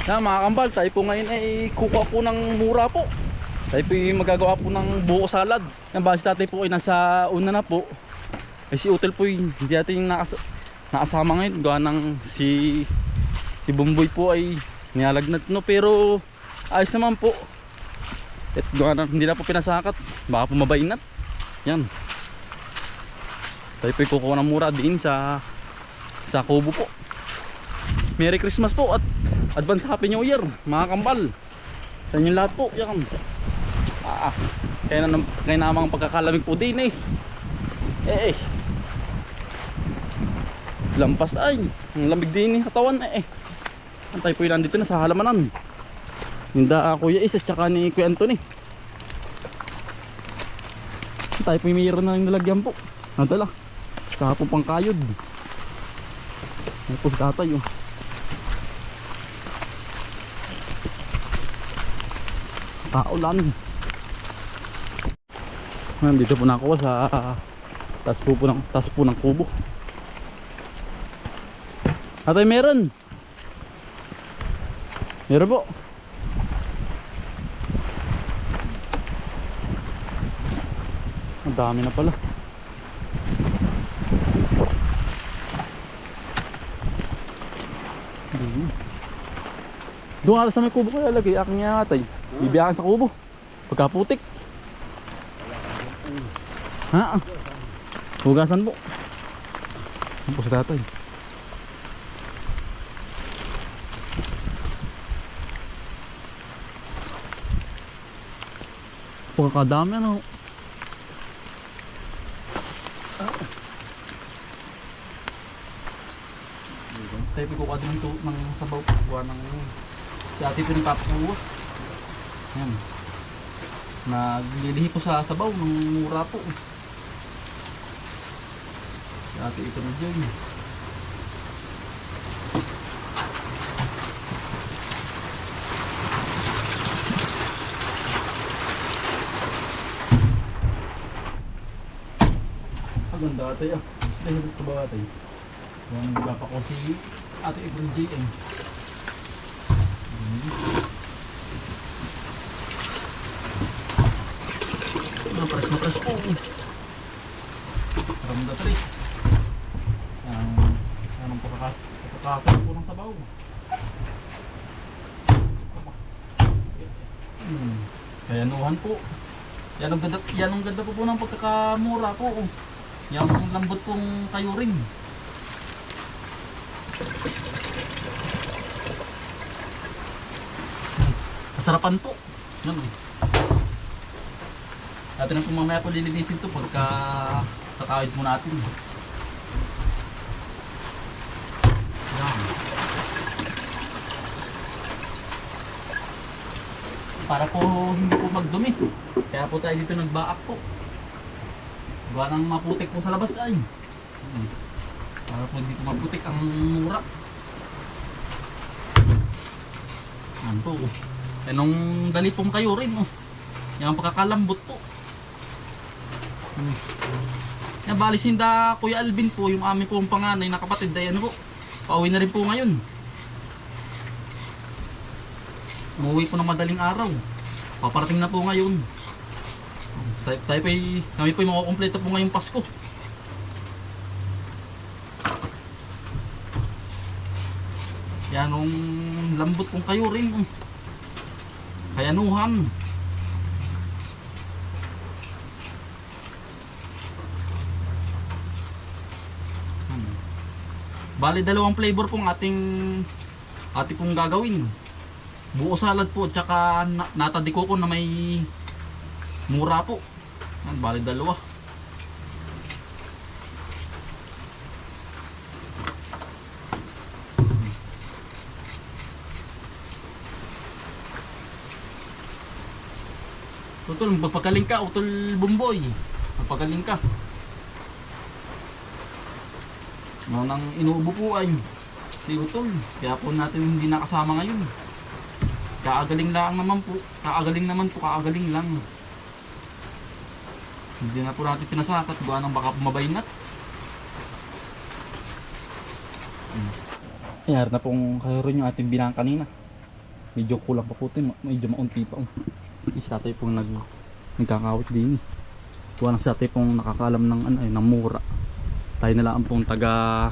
Yan mga kambal, tayo po ngayon ay kukuha po ng mura po. Tayo po yung magagawa po ng buko salad. Yan, base tatay po ay nasa una na po. Ay si Utel po hindi natin nakasama ngayon. Gawa ng si Bumboy po ay nilalagnat no. Pero ayos naman po. At gawa ng hindi na po pinasakat. Baka po mabainat. Yan. Tayo po yung kukuha ng mura din sa Kubo po. Merry Christmas po at Advance Happy New Year mga kambal sa inyo lahat po. Yan. Kaya namang pagkakalamig po din lampas ay ang lamig din katawan Antay po yun nandito na sa halamanan. Hinda Kuya Is at saka ni Kuya Anthony. Antay po yung mayroon na yung nalagyan po. Nadala kahapon pang kayod. May po si tatay kaulan. Nandito po na ako sa taas po ng kubo. Atay meron po. Ang dami na pala. Doon nga sa may kubo ko lalagay aking atay. Bibiyakan sa kubo pagkaputik. Hugasan po. Ano po sa tatay? Pagkakadami ano. Tayo pikuha din ng sabaw. Buwan ng si ate pinagpapakuha. Ayan. Naglilihi po sa sabaw ng mura po. Si ate ito na dyan. Maganda ate dahil sa sabaw ate. Yan nagpapako si ate Ibon JM. Press na press po. Ramda pre. Anong pagkakasal po ng sabaw. Kayanuhan po. Yan ang ganda po ng pagkakamura po. Yung lambot pong kayuring. Masarapan po. Yan natin na po mamaya po lilinisin ito pagka kakawid mo natin. Yan. Para po hindi po magdumi. Kaya po tayo dito nagbaak po. Gawa ng maputik po sa labas ay. Para po hindi po maputik ang mura. Yan po. Nung dali pong kayo rin yung pagkakalambot po. Yan bali sinda Kuya Alvin po, yung aming pong panganay na kapatid ay po. Pauwi na rin po ngayon. Umuwi po ng madaling araw. Paparating na po ngayon. Kami po yung makukumpleto po ngayong Pasko. Yan yung lambot pong kayo rin. Kayanuhan. Bali dalawang flavor pong ating pong gagawin. Buko salad po at saka nata de coco na may mura po. Yan, bali dalawa. Utol, magpagaling ka, Utol Bumboy. Magpagaling ka. Nang inuubo po ay si Utol. Kaya po natin hindi nakasama ngayon. Kaagaling naman po. Kaagaling lang. Hindi na po natin pinasakat. Buwan ng baka pumabaynat. Ayan na pong kayo rin yung ating binang kanina. medyo kulang pa po ito, medyo maunti pa. Si tatay pong nagkakawit din eh. Kuha na si tatay pong nakakalam ng, ng mura. Tayo na lang pong taga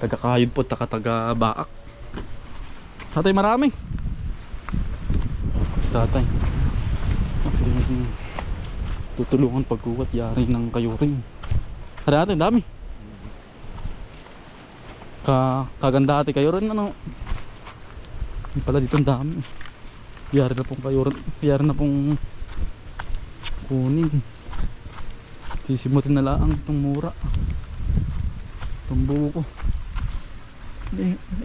kahayod po, taga baak. Tatay marami. Si tatay tutulungan pagkuwat yari ng kayuring. Tara natin, dami. Kaganda ate kayuring ano. Hindi pala dito ang dami. Yari na pong kayuring, yari na pong kunin. Sisimutin na lang itong mura. Itong buko.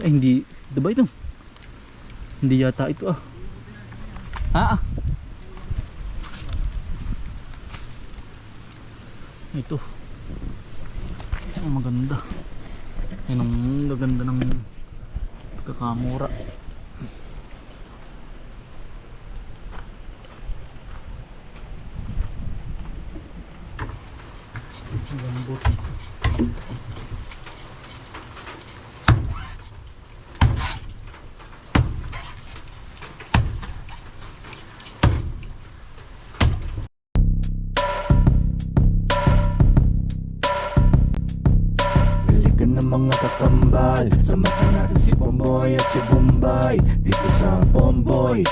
Hindi, diba ito? Hindi yata ito ito ang maganda. Yan ang gaganda ng kakamura. Lambot. Mga kakambal, samahan natin si Bomboy at si Bombay dito sa Bomboy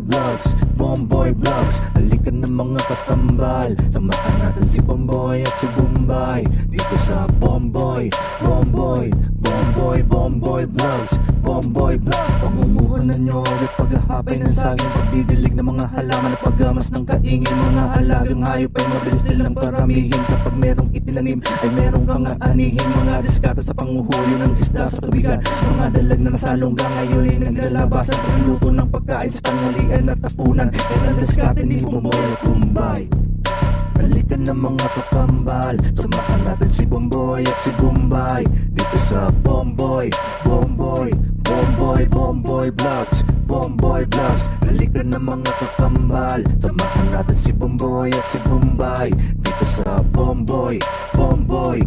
Vlogs, Bomboy Vlogs. Halika na mga kakambal, samahan natin si Bomboy at si Bombay dito sa Bomboy Vlogs, Bomboy Vlogs. Pamumuhunan nyo ulit paghahapay ng saging, pagdidilig ng mga halaman at paggamas ng kaingin. Mga halagang hayop ay mabilis nilang paramihin. Kapag merong itinanim ay merong kang aanihin. Mga diskata sa panguhuli ng isda sa tubigan, mga dalag na nasalongga ngayon ay naglalabasan. Pagluto ng pagkain sa tanghalian at tapunan, yan ang diskate ni Bomboy at Bombay. Halika na mga kakambal, samahan natin si Bomboy at si Bombay dito sa Bomboy Vlogs, Bomboy Vlogs. Halika na mga kakambal, samahan natin si Bomboy at si Bombay dito sa Bomboy Vlogs,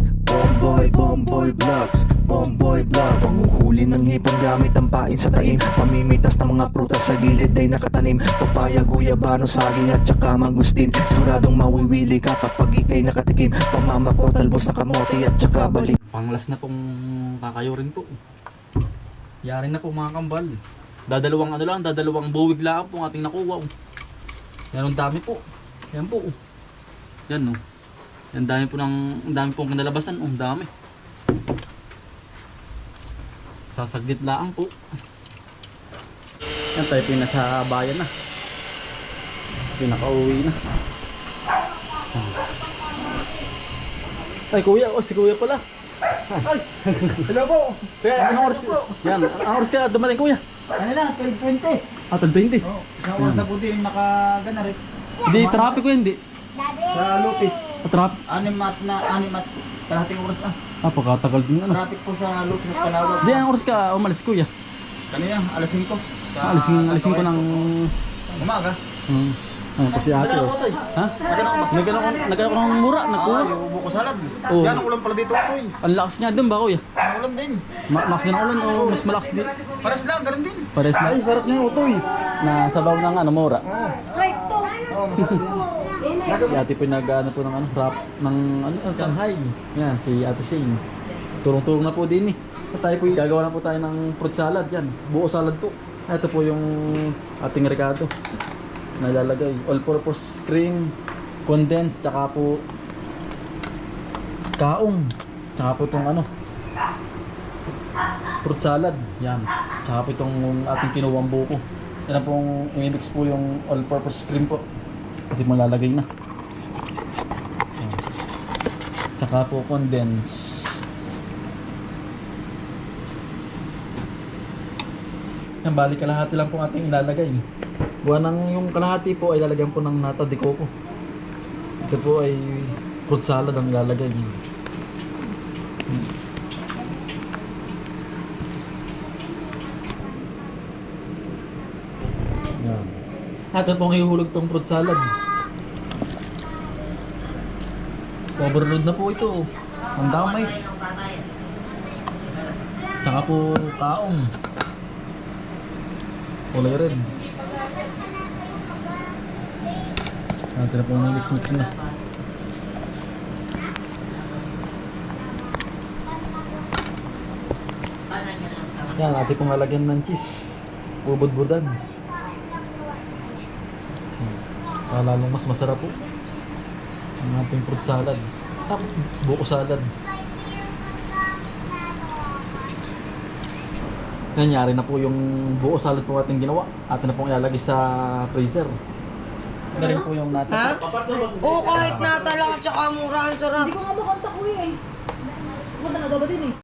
Bomboy Vlogs. Panguhuli ng hipon gamit ang pain sa taim, pamimitas ng mga prutas sa gilid ay nakatanim. Papaya, guyabano, saging at saka mangustin. Siguradong mawiwili ka kapag ikay nakatikim. Pamamako, talbos na kamote at saka balik. Panglas na pong kakayurin po. Yari na po mga kambal. Dadalawang buwig lang po ang ating nakuha. Yan ang dami po. Yan po. Yan no. Yan dami pong kinalabasan. Ang dami. Sasaglit lang po. Yan tayo nasa bayan na. Pinaka-uwi na. Ay kuya, si kuya pala. Ay, hello po. Kaya anong oras? Yan, anong oras ka dumating kuya? Ano na, 12:20. 12:20. Oo, isang oras na po din nakagana rin. Hindi, traffic ko hindi. Sa Lopez. Traffic. Anim at kalahating oras na. Pagkatagal din ano. Traffic po sa Lopez at Palawag. Hindi, anong oras ka umalis kuya? Kanina, alas 5. Alisin ko ng... umaga. Ano pa si ate oh. Ha? Nagano ko ng mura, nagkuha. Yung buko salad. Oo. Yan ang ulan pala dito, Toy. Ang lakas niya doon ba kuya? Ang ulan din. Malakas din ang ulan o mas malakas din? Pares lang, ganun din. Pares na. Ay, sarap niya, Toy. Na sabaw ng ano, mura. Sprite to. Si ate po nag-ano po ng ano, rap ng ano, Shanghai. Yan, si ate Shane. Tulong-tulong na po din eh. At tayo po gagawa na po tayo ng fruit salad yan. Buko salad po. Ito po yung ating rekado. Nalalagay all-purpose cream, condensed, tsaka po kaong, tsaka po itong ano fruit salad, yan, tsaka po itong ating kinuwang buko. Yan pong i-mix po yung all-purpose cream po, pati malalagay na, tsaka po condensed. Yan, bali kalahati lang po ating ilalagay. Buwan ng yung kalahati po ay lalagyan po ng nata de coco. Ito po ay fruit salad ang ilalagay. Yan. At ito pong ihulog tong fruit salad. Overload na po ito. Ang damay. Tsaka po kaong. kulay red. Natin na po ng mix na. Yan, natin pong lalagyan ng cheese. Bubud-budan. Lalong mas masarap po ang ating fruit salad. Buko salad. Nangyari na po yung buko salad po ating ginawa. Atin na pong ilalagay sa freezer. Ito rin po yung natin. Ha? Oo, kahit nata lang at saka mura ang sarap. Hindi ko nga makanta ko eh. Pumunta na daw ba din eh?